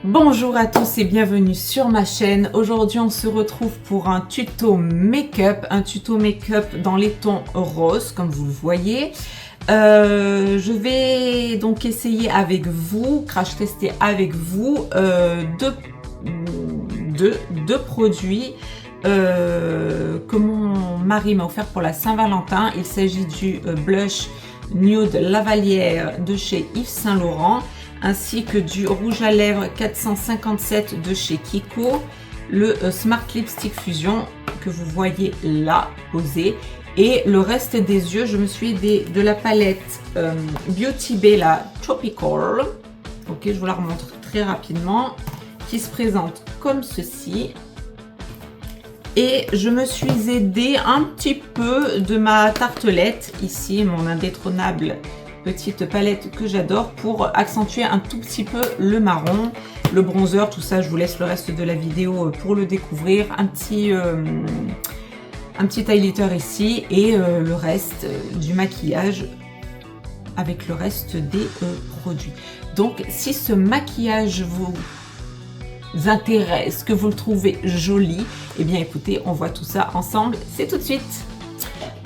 Bonjour à tous et bienvenue sur ma chaîne. Aujourd'hui on se retrouve pour un tuto make-up, dans les tons roses comme vous le voyez. Je vais donc essayer avec vous, crash tester avec vous deux produits que mon mari m'a offert pour la Saint-Valentin. Il s'agit du blush Nude Lavalière de chez Yves Saint Laurent, ainsi que du rouge à lèvres 457 de chez Kiko, le Smart Lipstick Fusion que vous voyez là posé, et le reste des yeux je me suis aidée de la palette Beauty Bay, la Tropical. Ok, je vous la remontre très rapidement, qui se présente comme ceci. Et je me suis aidée un petit peu de ma tartelette, ici mon indétrônable petite palette que j'adore, pour accentuer un tout petit peu le marron, le bronzer, tout ça. Je vous laisse le reste de la vidéo pour le découvrir. Un petit highlighter ici et le reste du maquillage avec le reste des produits. Donc si ce maquillage vous intéresse, que vous le trouvez joli, et bien écoutez, on voit tout ça ensemble, c'est tout de suite.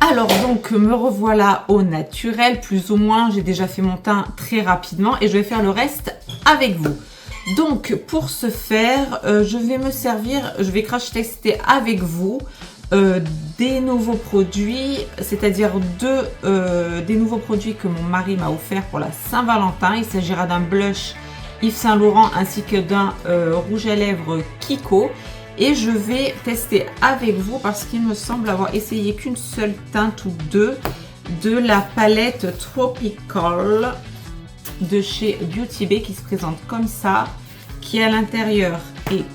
Alors donc me revoilà au naturel, plus ou moins. J'ai déjà fait mon teint très rapidement et je vais faire le reste avec vous. Donc pour ce faire, je vais crash tester avec vous des nouveaux produits, c'est-à-dire des nouveaux produits que mon mari m'a offert pour la Saint-Valentin. Il s'agira d'un blush Yves Saint Laurent ainsi que d'un rouge à lèvres Kiko. Et je vais tester avec vous parce qu'il me semble avoir essayé qu'une seule teinte ou deux de la palette Tropical de chez Beauty Bay, qui se présente comme ça, qui à l'intérieur est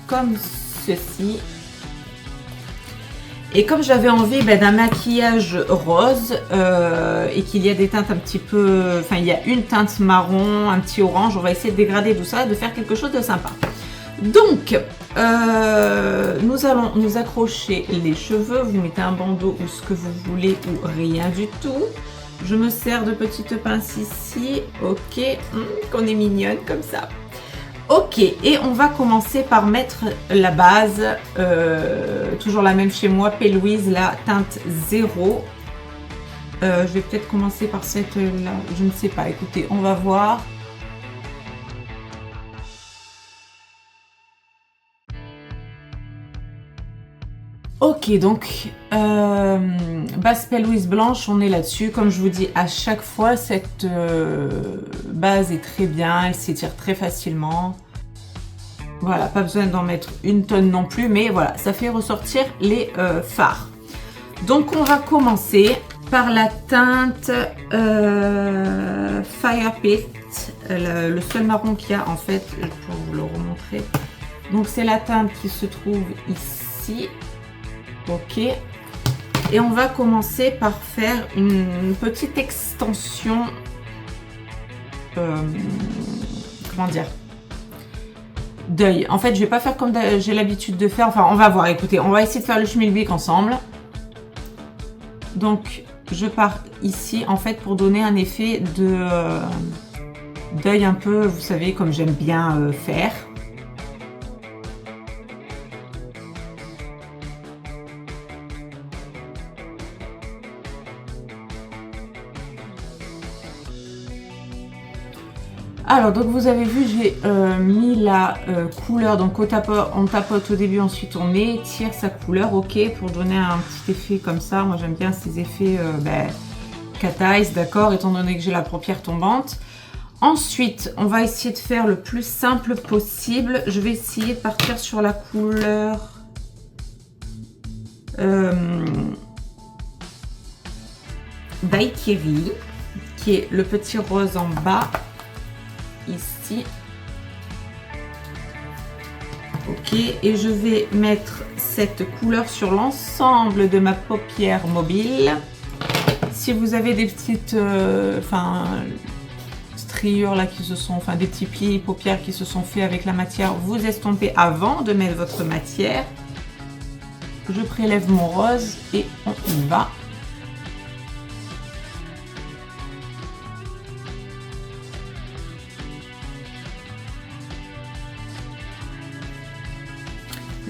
comme ceci. Et comme j'avais envie d'un maquillage rose et qu'il y a des teintes un petit peu, enfin il y a une teinte marron, un petit orange, on va essayer de dégrader tout ça, de faire quelque chose de sympa. Donc, nous allons nous accrocher les cheveux. Vous mettez un bandeau ou ce que vous voulez ou rien du tout. Je me sers de petites pinces ici. Ok, qu'on est mignonne comme ça. Ok, et on va commencer par mettre la base. Toujours la même chez moi, P. Louise, la teinte 0. Je vais peut-être commencer par cette là. Je ne sais pas, écoutez, on va voir. Ok, donc base P. Louise blanche, on est là-dessus. Comme je vous dis à chaque fois, cette base est très bien, elle s'étire très facilement. Voilà, pas besoin d'en mettre une tonne non plus, mais voilà, ça fait ressortir les fards. Donc on va commencer par la teinte Fire Pit, le seul marron qu'il y a en fait, pour vous le remontrer. Donc c'est la teinte qui se trouve ici. Ok, et on va commencer par faire une petite extension, comment dire, d'œil. En fait, je vais pas faire comme j'ai l'habitude de faire. Enfin, on va voir. Écoutez, on va essayer de faire le schmilblick ensemble. Donc, je pars ici en fait pour donner un effet de d'œil un peu, vous savez, comme j'aime bien faire. Alors, donc vous avez vu, j'ai mis la couleur, donc on tapote au début, ensuite on étire sa couleur, ok, pour donner un petit effet comme ça. Moi j'aime bien ces effets cat eyes, d'accord, étant donné que j'ai la paupière tombante. Ensuite, on va essayer de faire le plus simple possible. Je vais essayer de partir sur la couleur Daiquiri, qui est le petit rose en bas. Ici, ok, et je vais mettre cette couleur sur l'ensemble de ma paupière mobile. Si vous avez des petites striures là qui se sont, des petits plis paupières qui se sont faits avec la matière, vous estompez avant de mettre votre matière. Je prélève mon rose et on y va.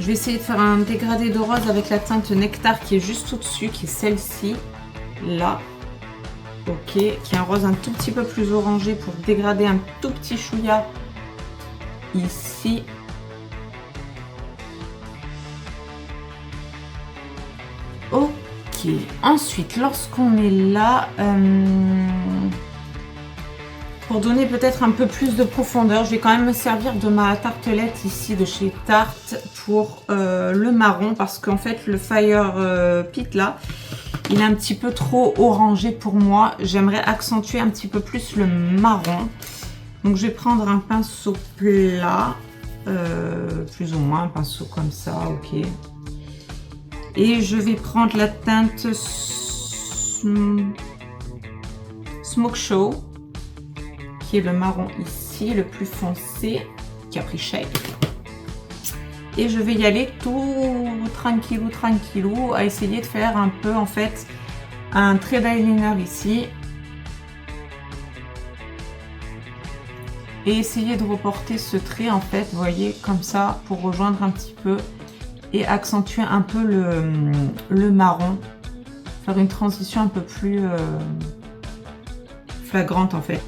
Je vais essayer de faire un dégradé de rose avec la teinte Nectar qui est juste au-dessus, qui est celle-ci, là. Ok, qui est un rose un tout petit peu plus orangé pour dégrader un tout petit chouïa ici. Ok, ensuite, lorsqu'on est là, pour donner peut-être un peu plus de profondeur, je vais quand même me servir de ma tartelette ici de chez Tarte pour le marron, parce qu'en fait le Fire Pit là, il est un petit peu trop orangé pour moi. J'aimerais accentuer un petit peu plus le marron. Donc je vais prendre un pinceau plat, plus ou moins un pinceau comme ça, ok. Et je vais prendre la teinte Smoke Show, qui est le marron ici, le plus foncé, qui a pris shape. Et je vais y aller tout tranquillou, à essayer de faire un peu en fait un trait d'eyeliner ici. Et essayer de reporter ce trait en fait, vous voyez, comme ça, pour rejoindre un petit peu et accentuer un peu le marron. Faire une transition un peu plus flagrante en fait.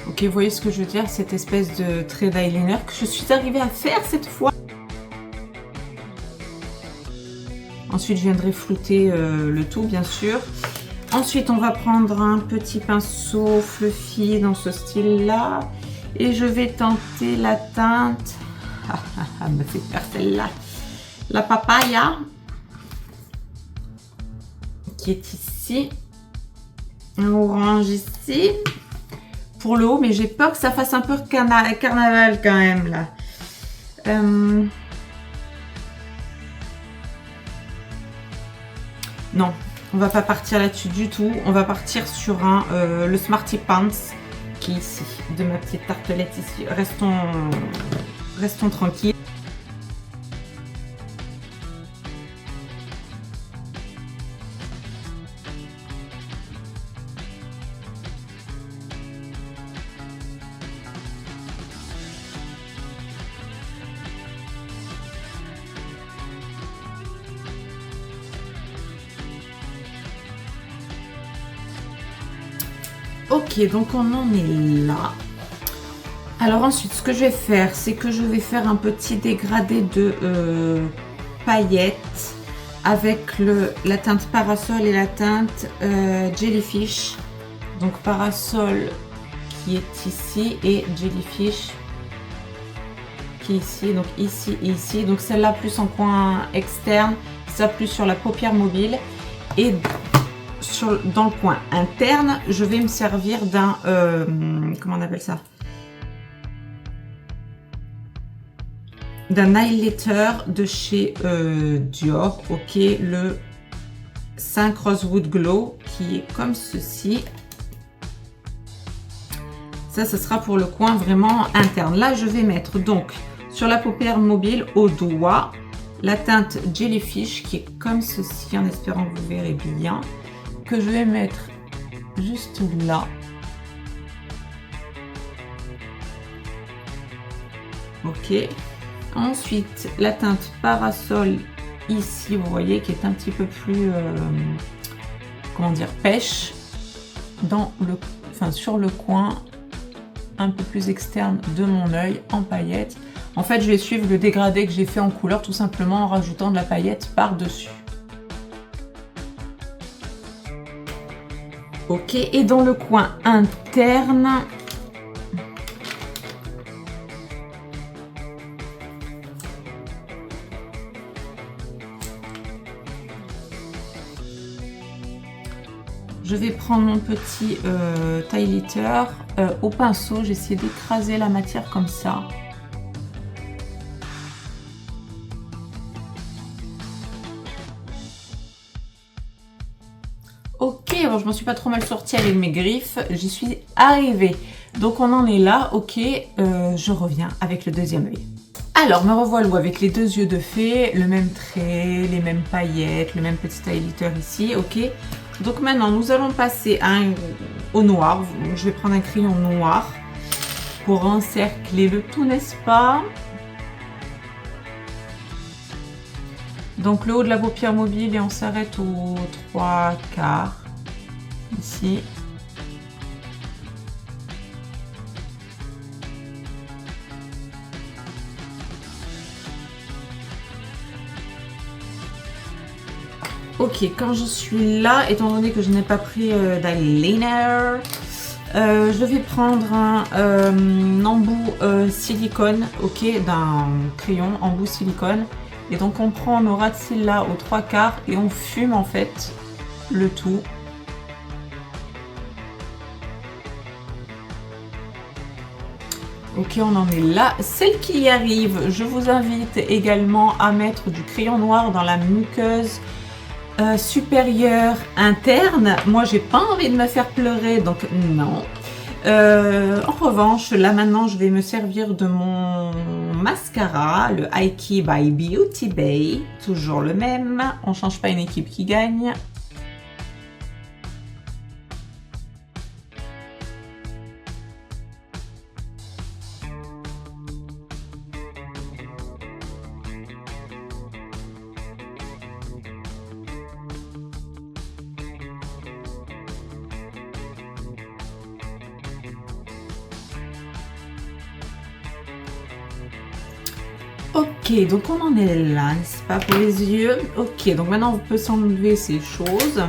Ok, vous voyez ce que je veux dire, cette espèce de trait d'eyeliner que je suis arrivée à faire cette fois. Ensuite, je viendrai flouter le tout, bien sûr. Ensuite, on va prendre un petit pinceau fluffy dans ce style-là. Et je vais tenter la teinte... elle me fait faire celle-là. La papaya, qui est ici. Un orange ici. Pour le haut, mais j'ai peur que ça fasse un peu carnaval quand même, là. Non, on va pas partir là-dessus du tout. On va partir sur le Smarty Pants qui est ici, de ma petite tartelette ici. Restons tranquilles. Ok, donc on en est là. Alors ensuite, ce que je vais faire, c'est que je vais faire un petit dégradé de paillettes avec la teinte Parasol et la teinte Jellyfish. Donc Parasol qui est ici et Jellyfish qui est ici, donc ici et ici. Donc celle-là plus en coin externe, ça plus sur la paupière mobile. Et dans le coin interne, je vais me servir d'un... comment on appelle ça? D'un highlighter de chez Dior, ok, le 5 Rosewood Glow, qui est comme ceci. Ça, ce sera pour le coin vraiment interne. Là, je vais mettre donc sur la paupière mobile au doigt la teinte Jellyfish, qui est comme ceci, en espérant que vous verrez bien, que je vais mettre juste là. Ok. Ensuite, la teinte Parasol ici, vous voyez, qui est un petit peu plus, comment dire, pêche, sur le coin un peu plus externe de mon œil en paillettes. En fait, je vais suivre le dégradé que j'ai fait en couleur, tout simplement en rajoutant de la paillette par-dessus. Ok, et dans le coin interne, je vais prendre mon petit highlighter au pinceau. J'essaie d'écraser la matière comme ça. Ok, alors je m'en suis pas trop mal sortie avec mes griffes. J'y suis arrivée. Donc on en est là. Ok, je reviens avec le deuxième œil. Alors, me revoilà avec les deux yeux de fée, le même trait, les mêmes paillettes, le même petit highlighter ici, ok. Donc maintenant, nous allons passer au noir. Je vais prendre un crayon noir pour encercler le tout, n'est-ce pas? Donc le haut de la paupière mobile et on s'arrête aux 3/4, ici. Ok, quand je suis là, étant donné que je n'ai pas pris d'eyeliner, je vais prendre un embout silicone, ok, d'un crayon embout silicone. Et donc on prend nos ras de cils là aux 3/4 et on fume en fait le tout. Ok, on en est là. Celle qui y arrive, je vous invite également à mettre du crayon noir dans la muqueuse supérieure interne. Moi, j'ai pas envie de me faire pleurer, donc non. En revanche, là maintenant, je vais me servir de mon mascara, le Ike by Beauty Bay, toujours le même. On change pas une équipe qui gagne. Ok, donc on en est là, n'est-ce pas, pour les yeux. Ok, donc maintenant on peut s'enlever ces choses.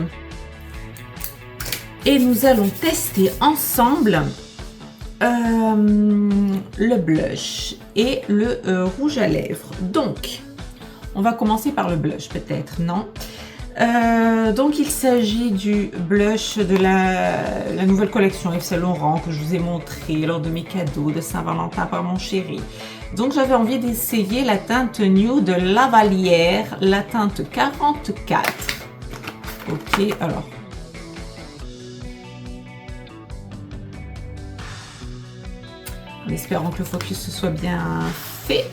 Et nous allons tester ensemble le blush et le rouge à lèvres. Donc, on va commencer par le blush peut-être, non? Donc il s'agit du blush de la nouvelle collection Yves Saint Laurent que je vous ai montré lors de mes cadeaux de Saint-Valentin par mon chéri. Donc j'avais envie d'essayer la teinte Nude Lavalière, la teinte 44. Ok, alors. En espérant que le focus se soit bien fait.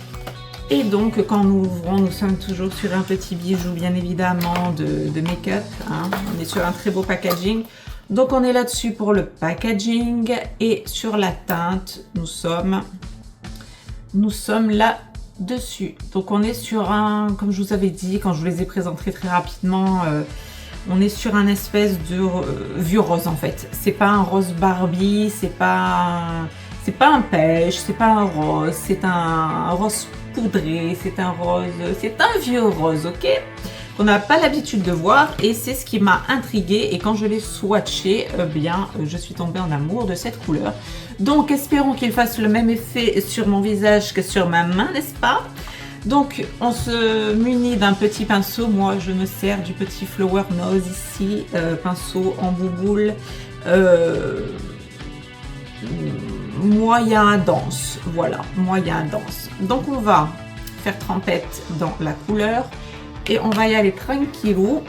Et donc, quand nous ouvrons, nous sommes toujours sur un petit bijou, bien évidemment, de make-up. Hein. On est sur un très beau packaging. Donc, on est là-dessus pour le packaging. Et sur la teinte, nous sommes là-dessus. Donc, on est sur un, comme je vous avais dit, quand je vous les ai présentés très rapidement, on est sur un espèce de vieux rose, en fait. C'est pas un rose Barbie, c'est pas un pêche, c'est pas un rose, c'est un rose poudré, c'est un rose, c'est un vieux rose, ok? On n'a pas l'habitude de voir et c'est ce qui m'a intriguée et quand je l'ai swatché, je suis tombée en amour de cette couleur. Donc espérons qu'il fasse le même effet sur mon visage que sur ma main, n'est-ce pas? Donc on se munit d'un petit pinceau, moi je me sers du petit Flower Nose ici, pinceau en bouboule, moyen dense, voilà, moyen dense. Donc on va faire trempette dans la couleur et on va y aller tranquillou.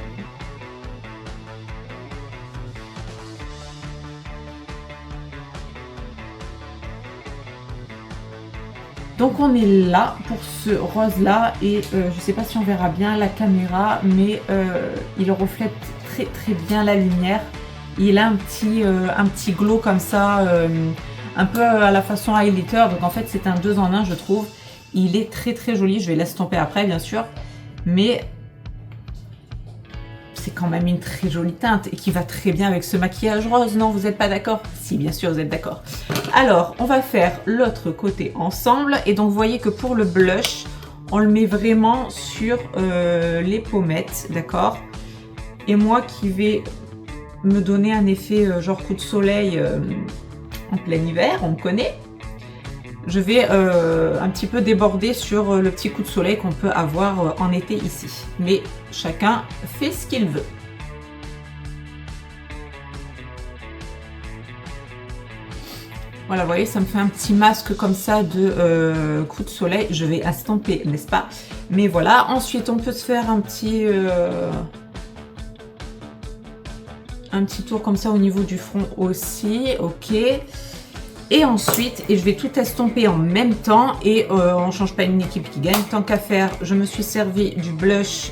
Donc on est là pour ce rose là et je sais pas si on verra bien à la caméra, mais il reflète très très bien la lumière. Il a un petit glow comme ça, un peu à la façon highlighter, donc en fait c'est un 2 en 1 je trouve. Il est très très joli, je vais l'estomper après bien sûr, mais c'est quand même une très jolie teinte et qui va très bien avec ce maquillage rose, non vous n'êtes pas d'accord? Si bien sûr vous êtes d'accord. Alors on va faire l'autre côté ensemble et donc vous voyez que pour le blush, on le met vraiment sur les pommettes, d'accord? Et moi qui vais me donner un effet genre coup de soleil en plein hiver, on me connaît. Je vais un petit peu déborder sur le petit coup de soleil qu'on peut avoir en été ici. Mais chacun fait ce qu'il veut. Voilà, vous voyez, ça me fait un petit masque comme ça de coup de soleil. Je vais estomper, n'est-ce pas? Mais voilà, ensuite on peut se faire un petit tour comme ça au niveau du front aussi, ok. Et ensuite, et je vais tout estomper en même temps et on change pas une équipe qui gagne. Tant qu'à faire, je me suis servi du blush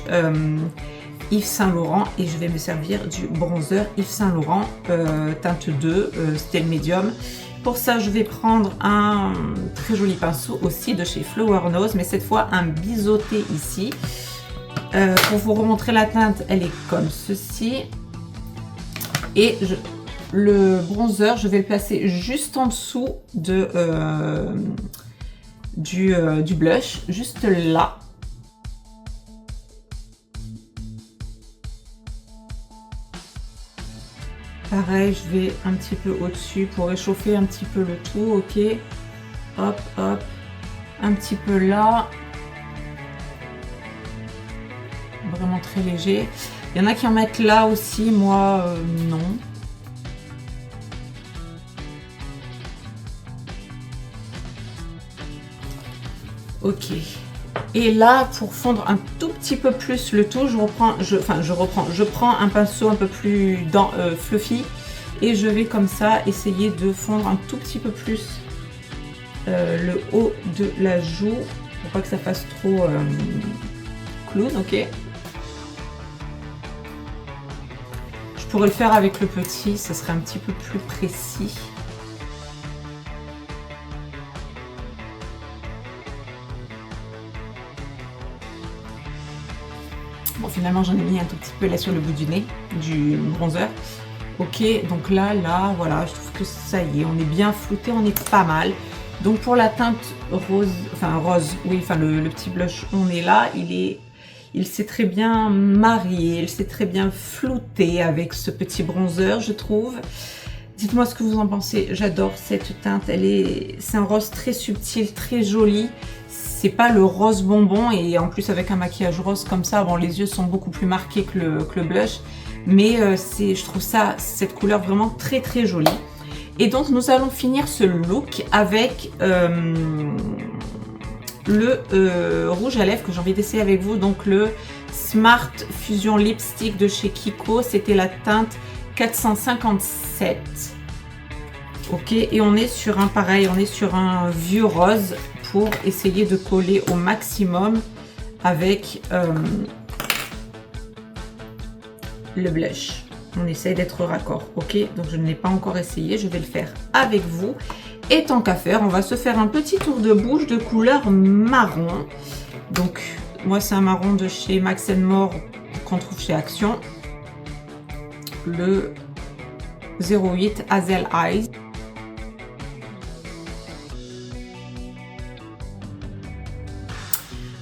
Yves Saint Laurent et je vais me servir du bronzer Yves Saint Laurent teinte 2, c'était le médium. Pour ça, je vais prendre un très joli pinceau aussi de chez Flower Nose, mais cette fois un biseauté ici. Pour vous remontrer la teinte, elle est comme ceci. Et le bronzer, je vais le placer juste en dessous de, du blush, juste là. Pareil, je vais un petit peu au-dessus pour réchauffer un petit peu le tout, ok. Hop, hop, un petit peu là. Vraiment très léger. Il y en a qui en mettent là aussi, moi non. Ok. Et là, pour fondre un tout petit peu plus le tout, je prends un pinceau un peu plus fluffy et je vais comme ça essayer de fondre un tout petit peu plus le haut de la joue pour pas que ça fasse trop clown, ok. Je pourrais le faire avec le petit, ça serait un petit peu plus précis. Bon, finalement, j'en ai mis un tout petit peu là sur le bout du nez, du bronzer. Ok, donc là, voilà, je trouve que ça y est, on est bien flouté, on est pas mal. Donc pour la teinte rose, oui, le petit blush, on est là, il s'est très bien marié, il s'est très bien flouté avec ce petit bronzer, je trouve. Dites-moi ce que vous en pensez, j'adore cette teinte, c'est un rose très subtil, très joli. C'est pas le rose bonbon et en plus avec un maquillage rose comme ça, bon les yeux sont beaucoup plus marqués que le blush, mais je trouve cette couleur vraiment très très jolie. Et donc nous allons finir ce look avec le rouge à lèvres que j'ai envie d'essayer avec vous, donc le Smart Fusion Lipstick de chez Kiko, c'était la teinte 457. Ok, et on est sur un pareil, on est sur un vieux rose pour essayer de coller au maximum avec le blush. On essaye d'être raccord, ok. Donc je ne l'ai pas encore essayé, je vais le faire avec vous. Et tant qu'à faire, on va se faire un petit tour de bouche de couleur marron. Donc moi c'est un marron de chez Max & More qu'on trouve chez Action. Le 08 Hazel Eyes.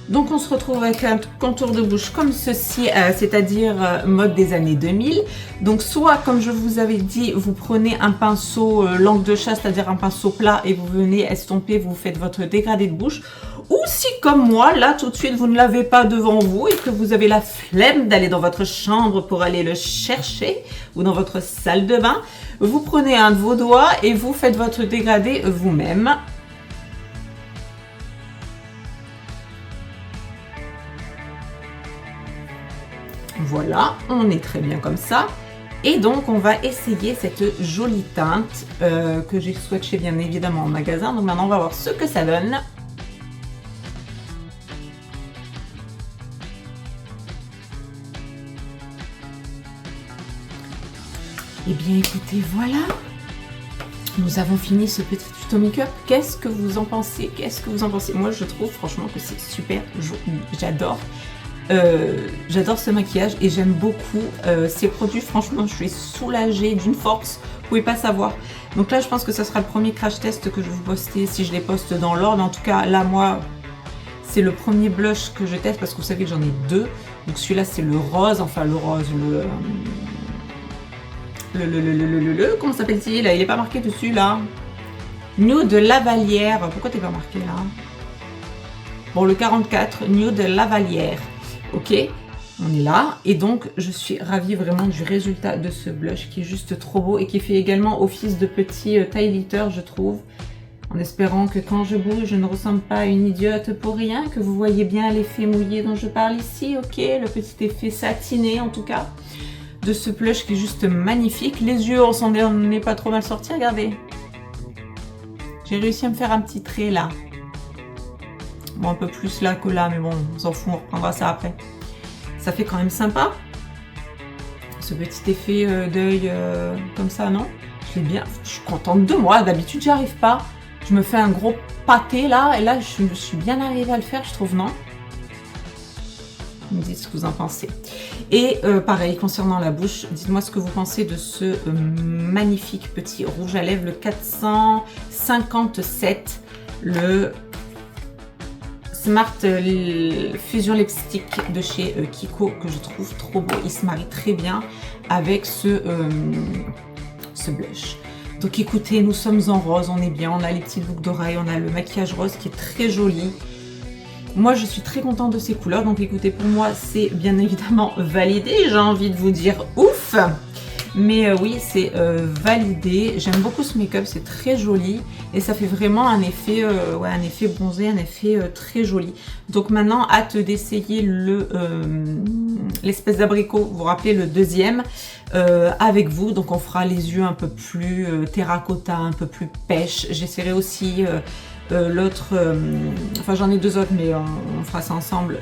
Donc on se retrouve avec un contour de bouche comme ceci, c'est-à-dire mode des années 2000. Donc soit, comme je vous avais dit, vous prenez un pinceau langue de chat, c'est-à-dire un pinceau plat, et vous venez estomper, vous faites votre dégradé de bouche. Ou si, comme moi, là, tout de suite, vous ne l'avez pas devant vous et que vous avez la flemme d'aller dans votre chambre pour aller le chercher, ou dans votre salle de bain, vous prenez un de vos doigts et vous faites votre dégradé vous-même. Voilà, on est très bien comme ça. Et donc, on va essayer cette jolie teinte que j'ai swatché bien évidemment en magasin. Donc maintenant, on va voir ce que ça donne. Eh bien, écoutez, voilà. Nous avons fini ce petit tuto make-up. Qu'est-ce que vous en pensez? Qu'est-ce que vous en pensez? Moi, je trouve franchement que c'est super joli. J'adore. J'adore ce maquillage et j'aime beaucoup ces produits. Franchement, je suis soulagée d'une force, vous pouvez pas savoir. Donc là, je pense que ça sera le premier crash test que je vais vous poster si je les poste dans l'ordre. En tout cas, là, moi, c'est le premier blush que je teste parce que vous savez que j'en ai deux. Donc celui-là, c'est le rose, enfin le rose, comment s'appelle-t-il? Il n'est pas marqué dessus là. Nude Lavalière. Pourquoi t'es pas marqué là? Bon, le 44, Nude Lavalière. Ok, on est là. Et donc, je suis ravie vraiment du résultat de ce blush qui est juste trop beau et qui fait également office de petit highlighter, je trouve. En espérant que quand je bouge, je ne ressemble pas à une idiote pour rien, que vous voyez bien l'effet mouillé dont je parle ici. Ok, le petit effet satiné en tout cas de ce blush qui est juste magnifique. Les yeux, on s'en est pas trop mal sortis, regardez. J'ai réussi à me faire un petit trait là. Bon, un peu plus là que là, mais bon, on s'en fout, on reprendra ça après. Ça fait quand même sympa. Ce petit effet d'œil comme ça, non? Je l'ai bien, je suis contente de moi. D'habitude, j'y arrive pas. Je me fais un gros pâté là, et là, je me suis bien arrivée à le faire, je trouve, non? Vous me dites ce que vous en pensez. Et pareil, concernant la bouche, dites-moi ce que vous pensez de ce magnifique petit rouge à lèvres, le 457, le Smart Fusion Lipstick de chez Kiko, que je trouve trop beau. Il se marie très bien avec ce blush. Donc écoutez, nous sommes en rose, on est bien, on a les petites boucles d'oreilles, on a le maquillage rose qui est très joli. Moi, je suis très contente de ces couleurs, donc écoutez, pour moi, c'est bien évidemment validé. J'ai envie de vous dire ouf, mais oui, c'est validé. J'aime beaucoup ce make-up, c'est très joli et ça fait vraiment un effet, ouais, un effet bronzé, un effet très joli. Donc maintenant, hâte d'essayer l'espèce d'abricot. Vous vous rappelez le deuxième avec vous. Donc on fera les yeux un peu plus terracotta, un peu plus pêche. J'essaierai aussi l'autre, enfin j'en ai deux autres, mais on fera ça ensemble.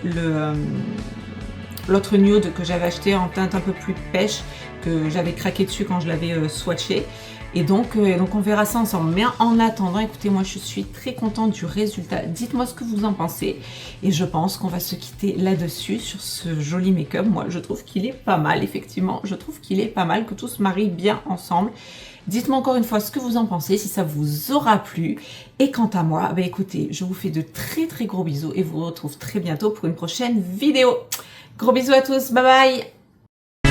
L'autre nude que j'avais acheté en teinte un peu plus pêche, que j'avais craqué dessus quand je l'avais swatché. Et donc on verra ça ensemble. Mais en attendant, écoutez, moi je suis très contente du résultat. Dites-moi ce que vous en pensez. Et je pense qu'on va se quitter là-dessus, sur ce joli make-up. Moi je trouve qu'il est pas mal, effectivement. Je trouve qu'il est pas mal, que tout se marie bien ensemble. Dites-moi encore une fois ce que vous en pensez, si ça vous aura plu. Et quant à moi, bah écoutez, je vous fais de très très gros bisous et vous retrouve très bientôt pour une prochaine vidéo. Gros bisous à tous, bye bye!